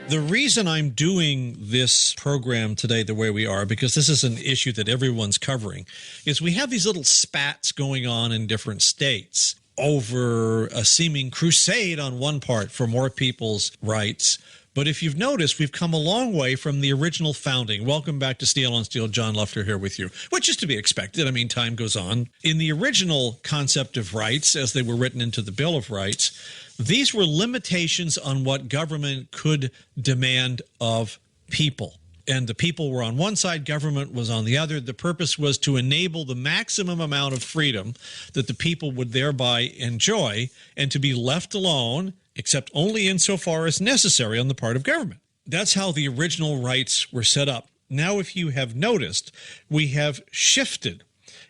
The reason I'm doing this program today the way we are, because this is an issue that everyone's covering, is we have these little spats going on in different states over a seeming crusade on one part for more people's rights. But if you've noticed, we've come a long way from the original founding. Welcome back to Steel on Steel. John Lufter here with you, which is to be expected. I mean, time goes on. In the original concept of rights, as they were written into the Bill of Rights, these were limitations on what government could demand of people. And the people were on one side, government was on the other. The purpose was to enable the maximum amount of freedom that the people would thereby enjoy, and to be left alone, except only insofar as necessary on the part of government. That's how the original rights were set up. Now, if you have noticed, we have shifted.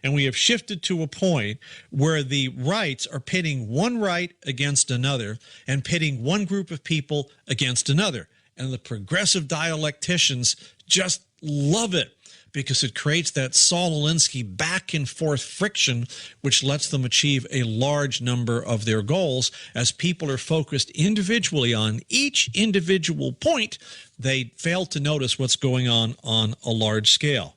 And we have shifted to a point where the rights are pitting one right against another and pitting one group of people against another. And the progressive dialecticians just love it because it creates that Saul Alinsky back and forth friction, which lets them achieve a large number of their goals. As people are focused individually on each individual point, they fail to notice what's going on a large scale.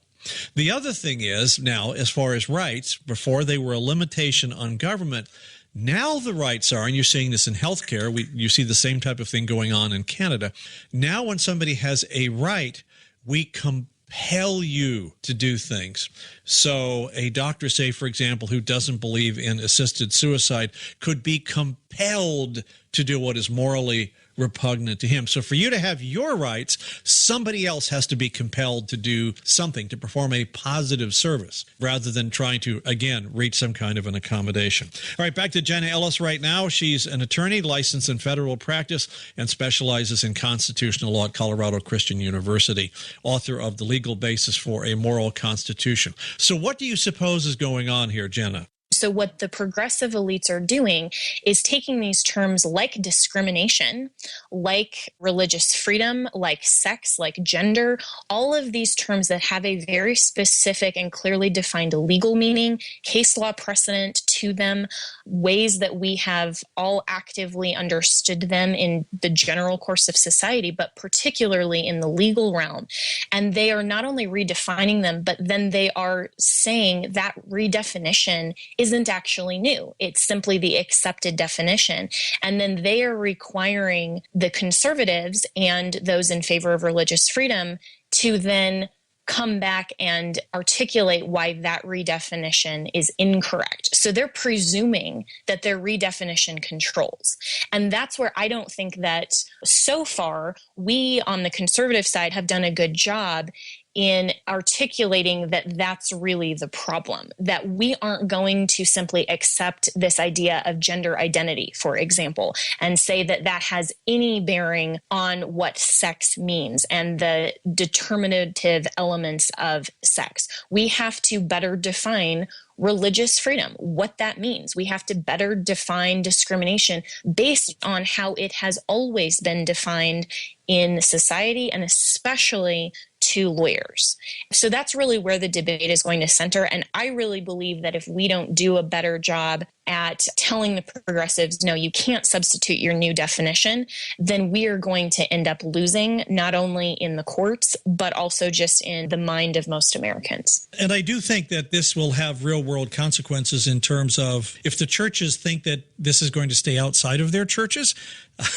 The other thing is, now, as far as rights, before they were a limitation on government, now the rights are, and you're seeing this in healthcare, you see the same type of thing going on in Canada. Now when somebody has a right, we compel you to do things. So a doctor, say, for example, who doesn't believe in assisted suicide could be compelled to do what is morally repugnant to him. So for you to have your rights, somebody else has to be compelled to do something, to perform a positive service, rather than trying to, again, reach some kind of an accommodation. All right, back to Jenna Ellis right now. She's an attorney licensed in federal practice and specializes in constitutional law at Colorado Christian University, author of The Legal Basis for a Moral Constitution. So what do you suppose is going on here, Jenna? So what the progressive elites are doing is taking these terms like discrimination, like religious freedom, like sex, like gender, all of these terms that have a very specific and clearly defined legal meaning, case law precedent to them, ways that we have all actively understood them in the general course of society, but particularly in the legal realm. And they are not only redefining them, but then they are saying that redefinition isn't actually new. It's simply the accepted definition. And then they are requiring the conservatives and those in favor of religious freedom to then come back and articulate why that redefinition is incorrect. So they're presuming that their redefinition controls. And that's where I don't think that so far we on the conservative side have done a good job in articulating that that's really the problem, that we aren't going to simply accept this idea of gender identity, for example, and say that that has any bearing on what sex means and the determinative elements of sex. We have to better define religious freedom, what that means. We have to better define discrimination based on how it has always been defined in society and especially to lawyers. So that's really where the debate is going to center. And I really believe that if we don't do a better job at telling the progressives, no, you can't substitute your new definition, then we are going to end up losing not only in the courts, but also just in the mind of most Americans. And I do think that this will have real world consequences in terms of if the churches think that this is going to stay outside of their churches,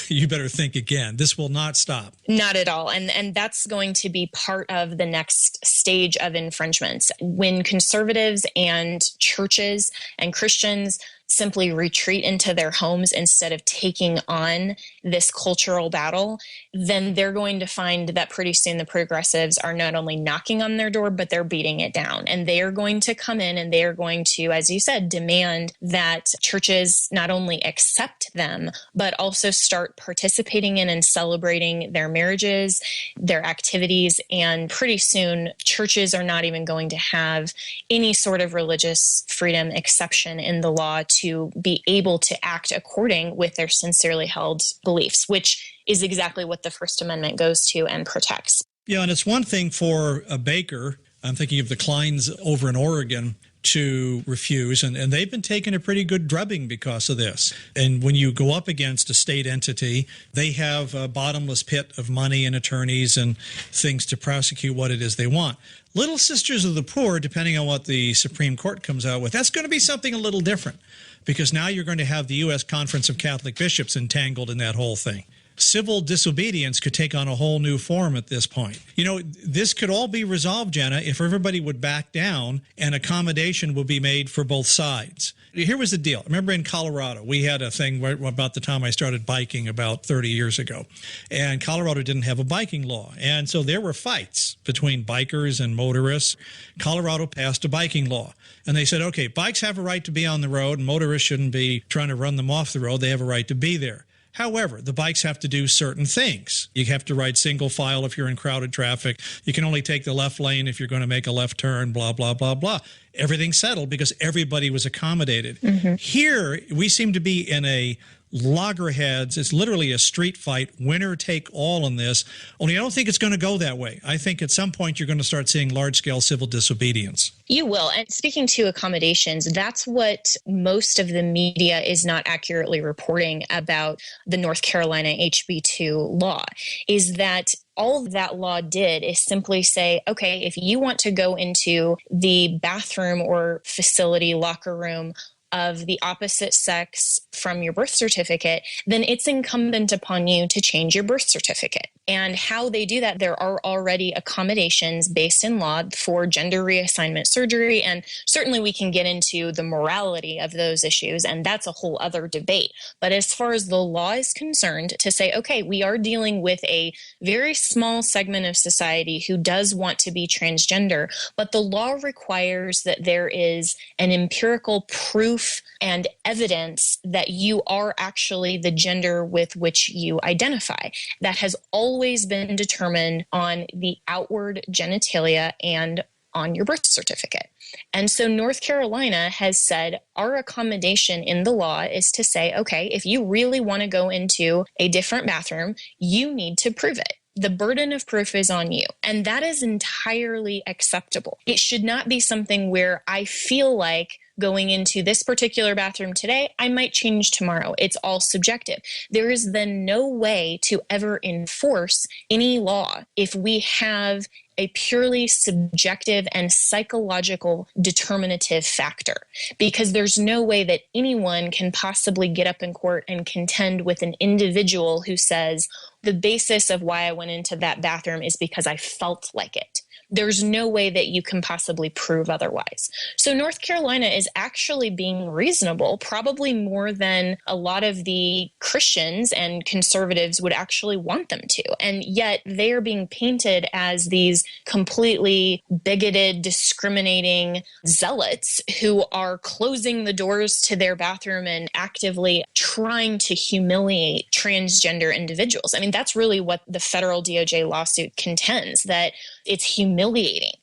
you better think again. This will not stop. Not at all. And that's going to be part of the next stage of infringements. When conservatives and churches and Christians simply retreat into their homes instead of taking on this cultural battle, then they're going to find that pretty soon the progressives are not only knocking on their door, but they're beating it down. And they are going to come in and they are going to, as you said, demand that churches not only accept them, but also start participating in and celebrating their marriages, their activities. And pretty soon, churches are not even going to have any sort of religious freedom exception in the law to be able to act according with their sincerely held beliefs, which is exactly what the First Amendment goes to and protects. Yeah, and it's one thing for a baker, I'm thinking of the Kleins over in Oregon, to refuse, and they've been taking a pretty good drubbing because of this. And when you go up against a state entity, they have a bottomless pit of money and attorneys and things to prosecute what it is they want. Little Sisters of the Poor, depending on what the Supreme Court comes out with, that's going to be something a little different, because now you're going to have the U.S. Conference of Catholic Bishops entangled in that whole thing. Civil disobedience could take on a whole new form at this point. You know, this could all be resolved, Jenna, if everybody would back down and accommodation would be made for both sides. Here was the deal. Remember in Colorado, we had a thing about the time I started biking about 30 years ago, and Colorado didn't have a biking law. And so there were fights between bikers and motorists. Colorado passed a biking law, and they said, okay, bikes have a right to be on the road, and motorists shouldn't be trying to run them off the road. They have a right to be there. However, the bikes have to do certain things. You have to ride single file if you're in crowded traffic. You can only take the left lane if you're going to make a left turn, blah, blah, blah, blah. Everything's settled because everybody was accommodated. Mm-hmm. Here, we seem to be in a loggerheads. It's literally a street fight, winner take all in this. Only I don't think it's going to go that way. I think at some point you're going to start seeing large-scale civil disobedience. You will. And speaking to accommodations, that's what most of the media is not accurately reporting about the North Carolina HB2 law, is that all that law did is simply say, okay, if you want to go into the bathroom or facility locker room of the opposite sex from your birth certificate, then it's incumbent upon you to change your birth certificate. And how they do that, there are already accommodations based in law for gender reassignment surgery. And certainly we can get into the morality of those issues, and that's a whole other debate. But as far as the law is concerned, to say, okay, we are dealing with a very small segment of society who does want to be transgender, but the law requires that there is an empirical proof and evidence that you are actually the gender with which you identify. That has always been determined on the outward genitalia and on your birth certificate. And so North Carolina has said our accommodation in the law is to say, okay, if you really want to go into a different bathroom, you need to prove it. The burden of proof is on you. And that is entirely acceptable. It should not be something where I feel like going into this particular bathroom today, I might change tomorrow. It's all subjective. There is then no way to ever enforce any law if we have a purely subjective and psychological determinative factor, because there's no way that anyone can possibly get up in court and contend with an individual who says, the basis of why I went into that bathroom is because I felt like it. There's no way that you can possibly prove otherwise. So North Carolina is actually being reasonable, probably more than a lot of the Christians and conservatives would actually want them to. And yet they are being painted as these completely bigoted, discriminating zealots who are closing the doors to their bathroom and actively trying to humiliate transgender individuals. I mean, that's really what the federal DOJ lawsuit contends, that it's humiliating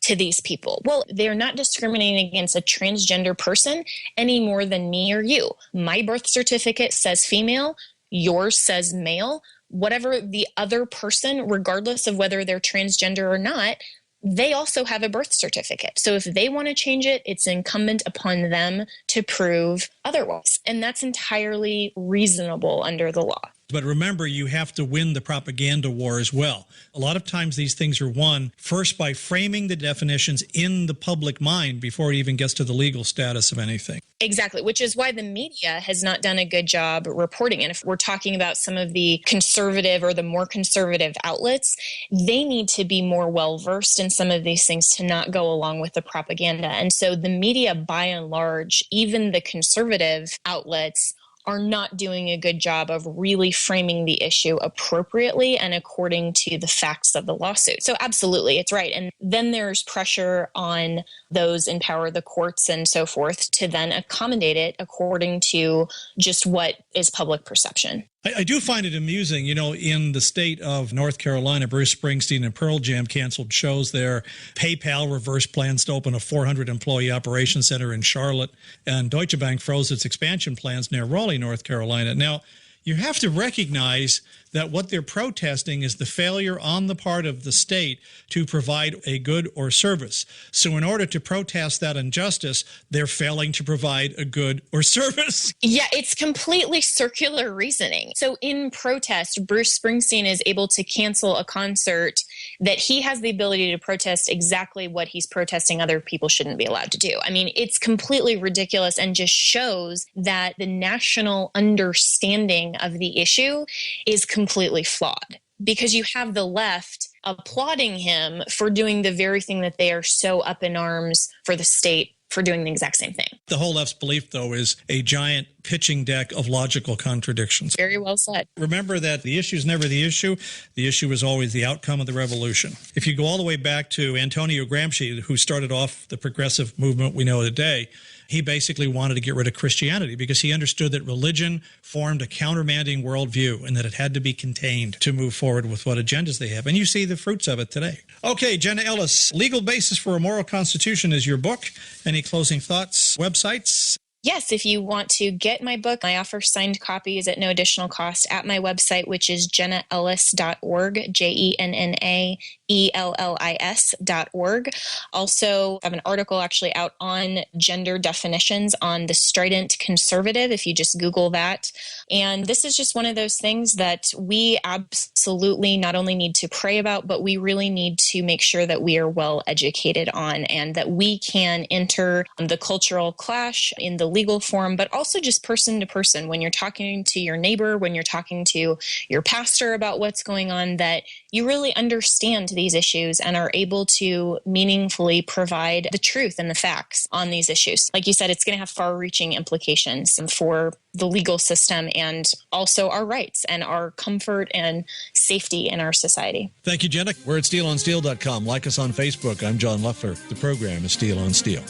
to these people. Well, they're not discriminating against a transgender person any more than me or you. My birth certificate says female, yours says male. Whatever the other person, regardless of whether they're transgender or not, they also have a birth certificate. So if they want to change it, it's incumbent upon them to prove otherwise. And that's entirely reasonable under the law. But remember, you have to win the propaganda war as well. A lot of times these things are won first by framing the definitions in the public mind before it even gets to the legal status of anything. Exactly, which is why the media has not done a good job reporting. And if we're talking about some of the conservative or the more conservative outlets, they need to be more well-versed in some of these things to not go along with the propaganda. And so the media, by and large, even the conservative outlets, are not doing a good job of really framing the issue appropriately and according to the facts of the lawsuit. So absolutely, it's right. And then there's pressure on those in power, the courts and so forth, to then accommodate it according to just what is public perception. I do find it amusing, you know, in the state of North Carolina, Bruce Springsteen and Pearl Jam canceled shows there. PayPal reversed plans to open a 400-employee operations center in Charlotte, and Deutsche Bank froze its expansion plans near Raleigh, North Carolina. Now, you have to recognize that what they're protesting is the failure on the part of the state to provide a good or service. So in order to protest that injustice, they're failing to provide a good or service. Yeah, it's completely circular reasoning. So in protest, Bruce Springsteen is able to cancel a concert that he has the ability to protest exactly what he's protesting other people shouldn't be allowed to do. I mean, it's completely ridiculous and just shows that the national understanding of the issue is completely flawed, because you have the left applauding him for doing the very thing that they are so up in arms for the state for doing the exact same thing. The whole left's belief, though, is a giant pitching deck of logical contradictions. Very well said. Remember that the issue is never the issue. The issue is always the outcome of the revolution. If you go all the way back to Antonio Gramsci, who started off the progressive movement we know today, he basically wanted to get rid of Christianity because he understood that religion formed a countermanding worldview and that it had to be contained to move forward with what agendas they have. And you see the fruits of it today. Okay, Jenna Ellis, Legal Basis for a Moral Constitution is your book. Any closing thoughts, websites? Yes, if you want to get my book, I offer signed copies at no additional cost at my website, which is jennaellis.org, JennaEllis.org. Also, I have an article actually out on gender definitions on the strident conservative, if you just Google that. And this is just one of those things that we absolutely not only need to pray about, but we really need to make sure that we are well educated on, and that we can enter the cultural clash in the legal form, but also just person to person. When you're talking to your neighbor, when you're talking to your pastor about what's going on, that you really understand these issues and are able to meaningfully provide the truth and the facts on these issues. Like you said, it's going to have far-reaching implications for the legal system and also our rights and our comfort and safety in our society. Thank you, Jenna. We're at SteelOnSteel.com. Like us on Facebook. I'm John Loeffler. The program is Steel on Steel.